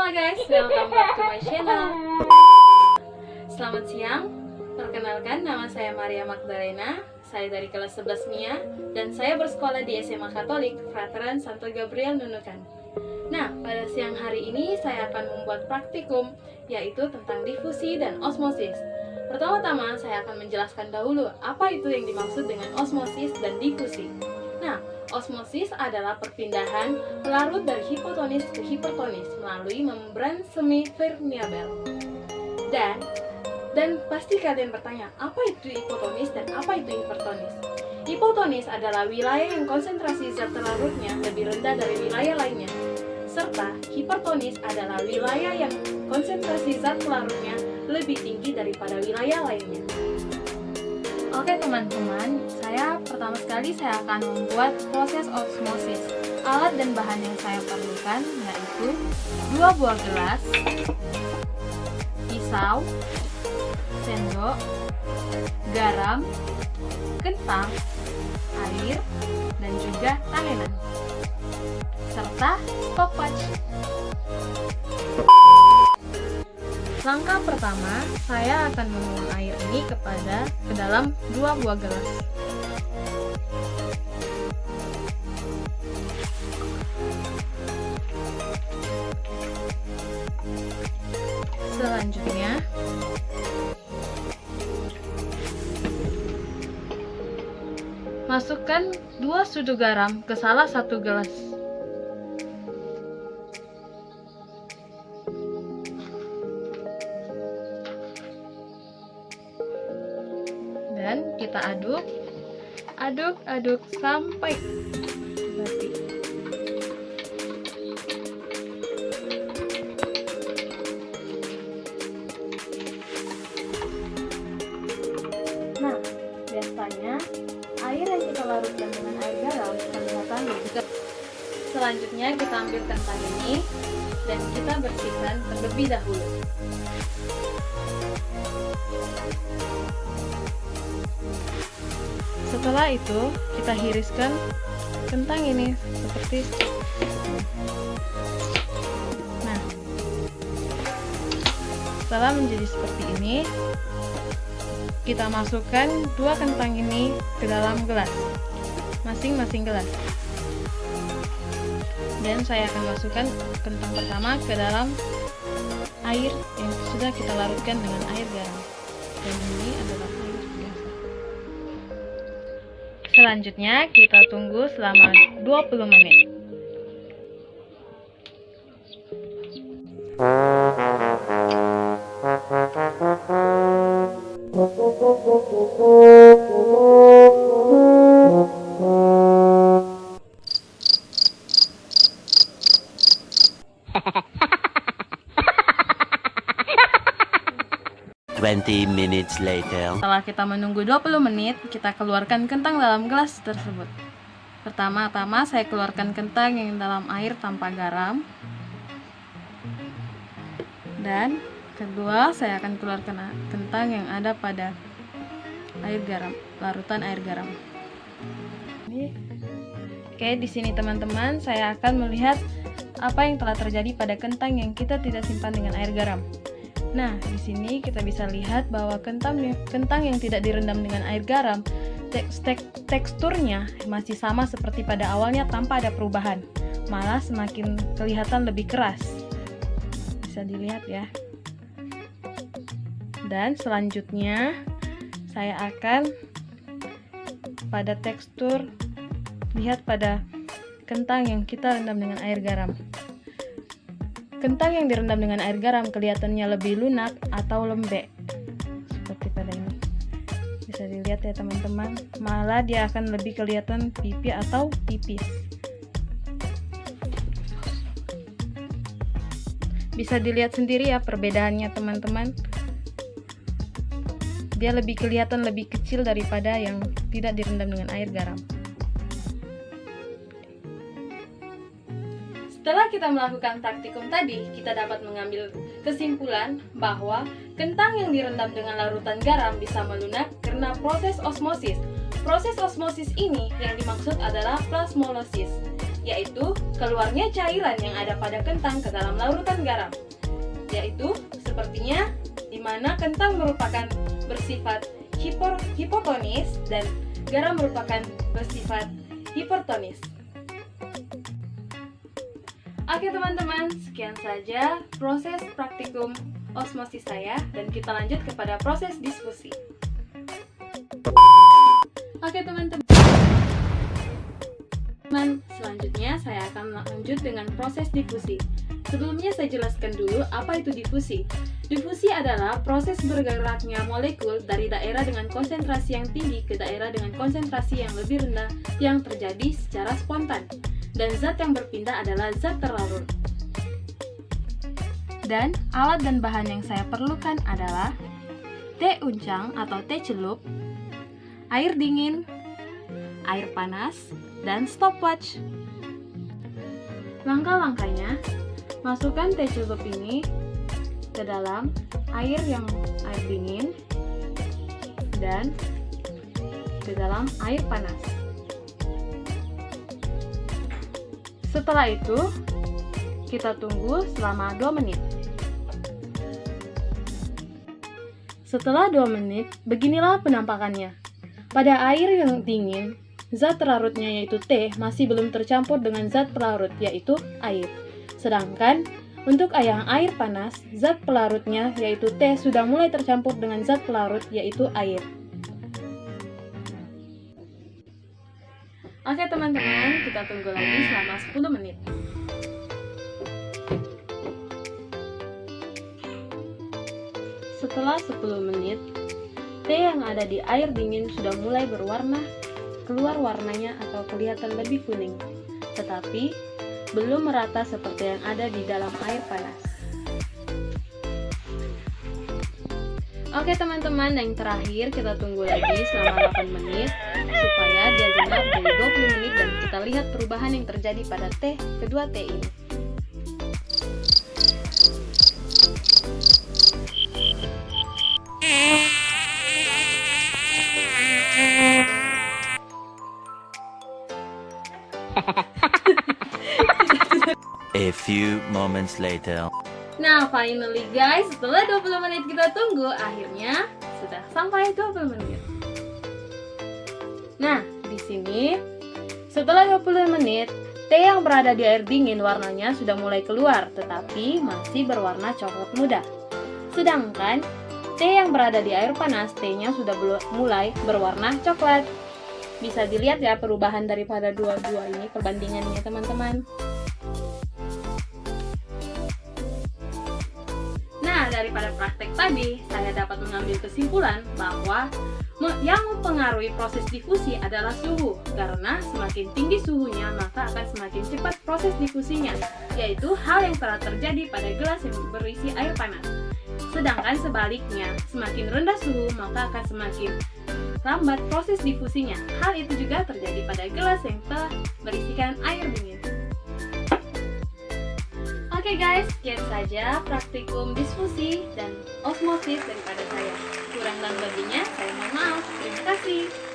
Halo guys, welcome back to my channel. Selamat siang, perkenalkan nama saya Maria Magdalena. Saya dari kelas 11 MIA dan saya bersekolah di SMA Katolik Frateran Santo Gabriel Nunukan. Nah, pada siang hari ini saya akan membuat praktikum, yaitu tentang difusi dan osmosis. Pertama-tama saya akan menjelaskan dahulu apa itu yang dimaksud dengan osmosis dan difusi. Nah, osmosis adalah perpindahan pelarut dari hipotonis ke hipertonis melalui membran semipermeabel. Dan pasti kalian bertanya, apa itu hipotonis dan apa itu hipertonis? Hipotonis adalah wilayah yang konsentrasi zat terlarutnya lebih rendah dari wilayah lainnya. Serta hipertonis adalah wilayah yang konsentrasi zat pelarutnya lebih tinggi daripada wilayah lainnya. Oke teman-teman, pertama sekali saya akan membuat proses osmosis. Alat dan bahan yang saya perlukan yaitu 2 buah gelas, pisau, sendok, garam, kentang, air, dan juga tangan, serta stopwatch. Langkah pertama, saya akan menuang air ini ke dalam 2 buah gelas. Selanjutnya, masukkan 2 sudu garam ke salah satu gelas. Dan kita aduk sampai mati. Nah, biasanya air yang kita larutkan dengan air garam kelihatan lebih. Selanjutnya kita ambil kentang ini dan kita bersihkan terlebih dahulu. Setelah itu kita hiriskan kentang ini seperti nah, setelah menjadi seperti ini, kita masukkan 2 kentang ini ke dalam gelas, masing-masing gelas. Dan saya akan masukkan kentang pertama ke dalam air yang sudah kita larutkan dengan air garam. Dan ini adalah air biasa. Selanjutnya kita tunggu selama 20 menit. Minutes later. Setelah kita menunggu 20 menit, kita keluarkan kentang dalam gelas tersebut. Pertama-tama saya keluarkan kentang yang dalam air tanpa garam. Dan kedua, saya akan keluarkan kentang yang ada pada air garam, larutan air garam. Oke, di sini teman-teman, saya akan melihat apa yang telah terjadi pada kentang yang kita tidak simpan dengan air garam. Nah, di sini kita bisa lihat bahwa kentang yang tidak direndam dengan air garam, teksturnya masih sama seperti pada awalnya tanpa ada perubahan. Malah semakin kelihatan lebih keras. Bisa dilihat ya. Dan selanjutnya, saya akan pada tekstur, lihat pada kentang yang kita rendam dengan air garam. Kentang yang direndam dengan air garam kelihatannya lebih lunak atau lembek, seperti pada ini. Bisa dilihat ya teman-teman, malah dia akan lebih kelihatan pipi atau tipis. Bisa dilihat sendiri ya perbedaannya teman-teman. Dia lebih kelihatan lebih kecil daripada yang tidak direndam dengan air garam. Setelah kita melakukan praktikum tadi, kita dapat mengambil kesimpulan bahwa kentang yang direndam dengan larutan garam bisa melunak karena proses osmosis. Proses osmosis ini yang dimaksud adalah plasmolosis. yaitu keluarnya cairan yang ada pada kentang ke dalam larutan garam. Yaitu sepertinya di mana kentang merupakan bersifat hipotonis dan garam merupakan bersifat hipertonis. Oke teman-teman, sekian saja proses praktikum osmosis saya dan kita lanjut kepada proses diskusi. Oke teman-teman, selanjutnya saya akan lanjut dengan proses difusi. Sebelumnya saya jelaskan dulu apa itu difusi. Difusi adalah proses bergeraknya molekul dari daerah dengan konsentrasi yang tinggi ke daerah dengan konsentrasi yang lebih rendah yang terjadi secara spontan. Dan zat yang berpindah adalah zat terlarut. Dan alat dan bahan yang saya perlukan adalah teh uncang atau teh celup, air dingin, air panas, dan stopwatch. Langkah-langkahnya, masukkan teh celup ini ke dalam air dingin dan ke dalam air panas. Setelah itu, kita tunggu selama 2 menit. Setelah 2 menit, beginilah penampakannya. Pada air yang dingin, zat terlarutnya yaitu teh masih belum tercampur dengan zat pelarut yaitu air. Sedangkan untuk air panas, zat pelarutnya yaitu teh sudah mulai tercampur dengan zat pelarut yaitu air. Oke teman-teman, kita tunggu lagi selama 10 menit. Setelah 10 menit, teh yang ada di air dingin sudah mulai keluar warnanya atau kelihatan lebih kuning, tetapi belum merata seperti yang ada di dalam air panas. Oke teman-teman, yang terakhir kita tunggu lagi selama 8 menit supaya dia genap dari 20 menit dan kita lihat perubahan yang terjadi pada kedua teh ini. A few moments later. Nah, finally guys, setelah 20 menit kita tunggu, akhirnya sudah sampai 20 menit. Nah, di sini setelah 20 menit, teh yang berada di air dingin warnanya sudah mulai keluar, tetapi masih berwarna coklat muda. Sedangkan teh yang berada di air panas, tehnya sudah mulai berwarna coklat. Bisa dilihat ya perubahan daripada dua-dua ini, perbandingannya teman-teman. Nah, daripada praktek tadi, saya dapat mengambil kesimpulan bahwa yang mempengaruhi proses difusi adalah suhu, karena semakin tinggi suhunya maka akan semakin cepat proses difusinya, yaitu hal yang telah terjadi pada gelas yang berisi air panas. Sedangkan sebaliknya, semakin rendah suhu maka akan semakin lambat proses difusinya. Hal itu juga terjadi pada gelas yang telah berisikan air dingin. Oke guys, sekian saja praktikum difusi dan osmosis daripada saya. Kurang dan lebihnya saya mohon maaf. Terima kasih.